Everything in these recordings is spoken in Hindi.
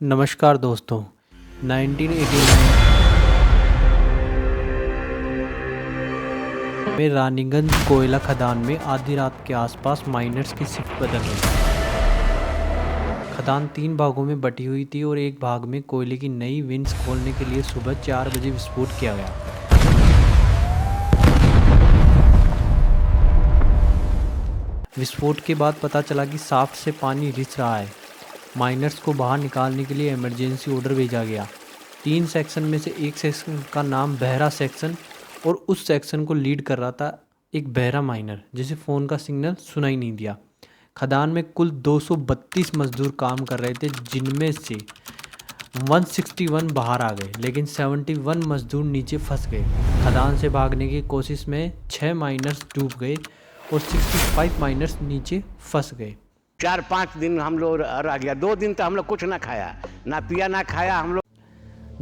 नमस्कार दोस्तों। 1989 में रानीगंज कोयला खदान में आधी रात के आसपास माइनर्स की शिफ्ट बदल गई। खदान 3 भागों में बटी हुई थी और एक भाग में कोयले की नई विंड्स खोलने के लिए सुबह 4 बजे विस्फोट किया गया। विस्फोट के बाद पता चला कि शाफ्ट से पानी रिस रहा है। माइनर्स को बाहर निकालने के लिए इमरजेंसी ऑर्डर भेजा गया। 3 सेक्शन में से एक सेक्शन का नाम बहरा सेक्शन और उस सेक्शन को लीड कर रहा था एक बहरा माइनर जिसे फ़ोन का सिग्नल सुनाई नहीं दिया। खदान में कुल 232 मजदूर काम कर रहे थे, जिनमें से 161 बाहर आ गए, लेकिन 71 मजदूर नीचे फंस गए। खदान से भागने की कोशिश में 6 माइनर्स डूब गए और 65 माइनर्स नीचे फंस गए। 4-5 दिन हम लोग रह गया। 2 दिन तो हम लोग कुछ ना खाया, ना पिया, ना खाया हम लोग।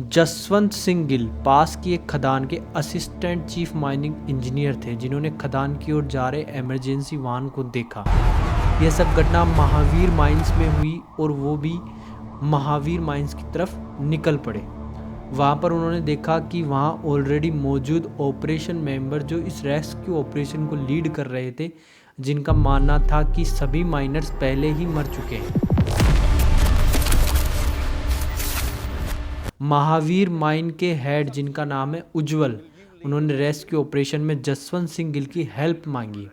जसवंत सिंह गिल पास की एक खदान के असिस्टेंट चीफ माइनिंग इंजीनियर थे, जिन्होंने खदान की ओर जा रहे इमरजेंसी वाहन को देखा। यह सब घटना महावीर माइंस में हुई और वो भी महावीर माइंस की तरफ निकल पड़े। वहाँ पर उन्होंने देखा कि वहाँ ऑलरेडी मौजूद ऑपरेशन मेंबर जो इस रेस्क्यू ऑपरेशन को लीड कर रहे थे, जिनका मानना था कि सभी माइनर्स पहले ही मर चुके हैं। महावीर माइन के हेड, जिनका नाम है उज्जवल, उन्होंने रेस्क्यू ऑपरेशन में जसवंत सिंह गिल की हेल्प मांगी।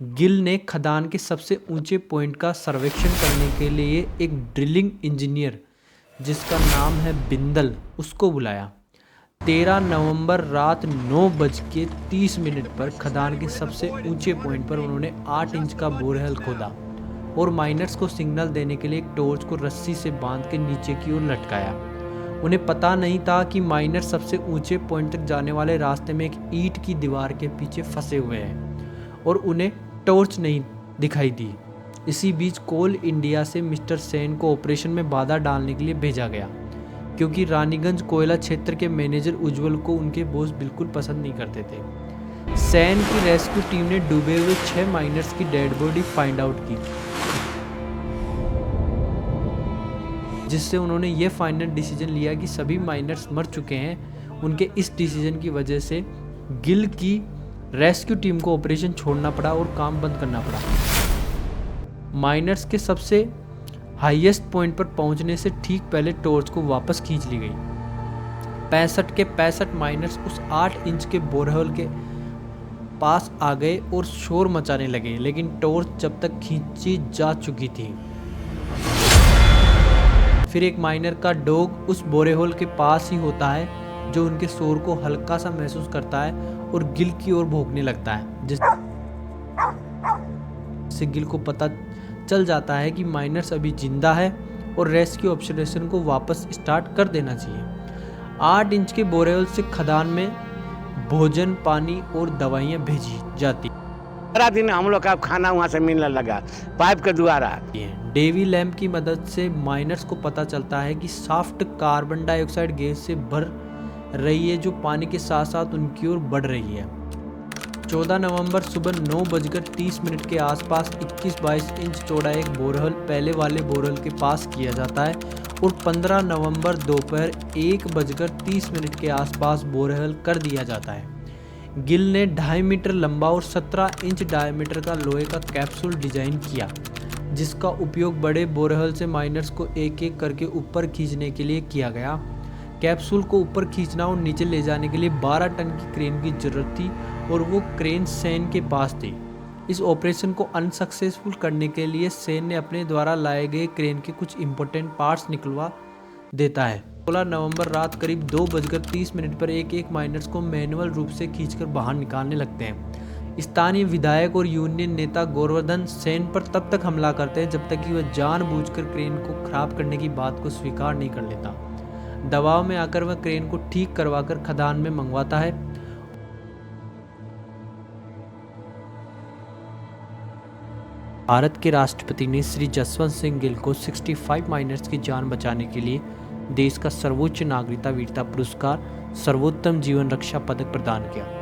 गिल ने खदान के सबसे ऊंचे पॉइंट का सर्वेक्षण करने के लिए एक ड्रिलिंग इंजीनियर, जिसका नाम है बिंदल, उसको बुलाया। 13 नवंबर रात 9:30 पर खदान के सबसे ऊंचे पॉइंट पर उन्होंने 8 इंच का बोरवेल खोदा और माइनर्स को सिग्नल देने के लिए एक टॉर्च को रस्सी से बांध के नीचे की ओर लटकाया। उन्हें पता नहीं था कि माइनर सबसे ऊंचे पॉइंट तक जाने वाले रास्ते में एक ईंट की दीवार के पीछे फंसे हुए हैं और उन्हें टॉर्च नहीं दिखाई दी। इसी बीच कोल इंडिया से मिस्टर सेन को ऑपरेशन में बाधा डालने के लिए भेजा गया, क्योंकि रानीगंज कोयला क्षेत्र के मैनेजर उज्जवल को उनके बॉस बिल्कुल पसंद नहीं करते थे। सेन की रेस्क्यू टीम ने डूबे हुए 6 माइनर्स की डेड बॉडी फाइंड आउट की, जिससे उन्होंने ये फाइनल डिसीजन लिया कि सभी माइनर्स मर चुके हैं। उनके इस डिसीजन की वजह से गिल की रेस्क्यू टीम को ऑपरेशन छोड़ना पड़ा और काम बंद करना पड़ा। माइनर्स के सबसे हाईएस्ट पॉइंट पर पहुंचने से ठीक पहले टॉर्च को वापस खींच ली गई। 65 के 65 माइनर्स उस 8 इंच के बोरहोल के पास आ गए और शोर मचाने लगे, लेकिन टॉर्च जब तक खींची जा चुकी थी। फिर एक माइनर का डॉग उस बोरेहोल के पास ही होता है, जो उनके शोर को हल्का सा महसूस करता है और गिल की ओर भौंकने लगता है, जिससे गिल को पता चल जाता है कि माइनर्स अभी जिंदा है और रेस्क्यू ऑपरेशन को वापस स्टार्ट कर देना चाहिए। 8 इंच के बोरेहोल से खदान में भोजन, पानी और दवाइयाँ भेजी जाती। सारा दिन हम लोग का खाना वहाँ से मिलने लगा पाइप के द्वारा। डेवी लैम्प की मदद से माइनर्स को पता चलता है कि शाफ्ट कार्बन डाइऑक्साइड गैस से भर रही है, जो पानी के साथ साथ उनकी ओर बढ़ रही है। 14 नवंबर सुबह 9:30 के आसपास 21-22 इंच चौड़ा एक बोरहोल पहले वाले बोरहोल के पास किया जाता है और 15 नवंबर दोपहर 1:30 के आसपास बोरहोल कर दिया जाता है। गिल ने 2.5 मीटर लंबा और 17 इंच डायमीटर का लोहे का कैप्सूल डिजाइन किया, जिसका उपयोग बड़े बोरहोल से माइनर्स को एक एक करके ऊपर खींचने के लिए किया गया। कैप्सूल को ऊपर खींचना और नीचे ले जाने के लिए 12 टन की क्रेन की जरूरत थी और वो क्रेन सेन के पास थी। इस ऑपरेशन को अनसक्सेसफुल करने के लिए सेन ने अपने द्वारा लाए गए क्रेन के कुछ इंपॉर्टेंट पार्ट्स निकलवा देता है। 16 नवंबर रात करीब 2:30 पर एक माइनर्स को मैनुअल रूप से खींचकर बाहर निकालने लगते हैं। स्थानीय विधायक और यूनियन नेता गोवर्धन सेन पर तब तक हमला करते हैं जब तक कि वह जानबूझकर क्रेन को खराब करने की बात को स्वीकार नहीं कर लेता। दबाव में आकर वह क्रेन को ठीक करवाकर खदान में मंगवाता है। भारत के राष्ट्रपति ने श्री जसवंत सिंह गिल को 65 माइनर्स की जान बचाने के लिए देश का सर्वोच्च नागरिकता वीरता पुरस्कार, सर्वोत्तम जीवन रक्षा पदक प्रदान किया।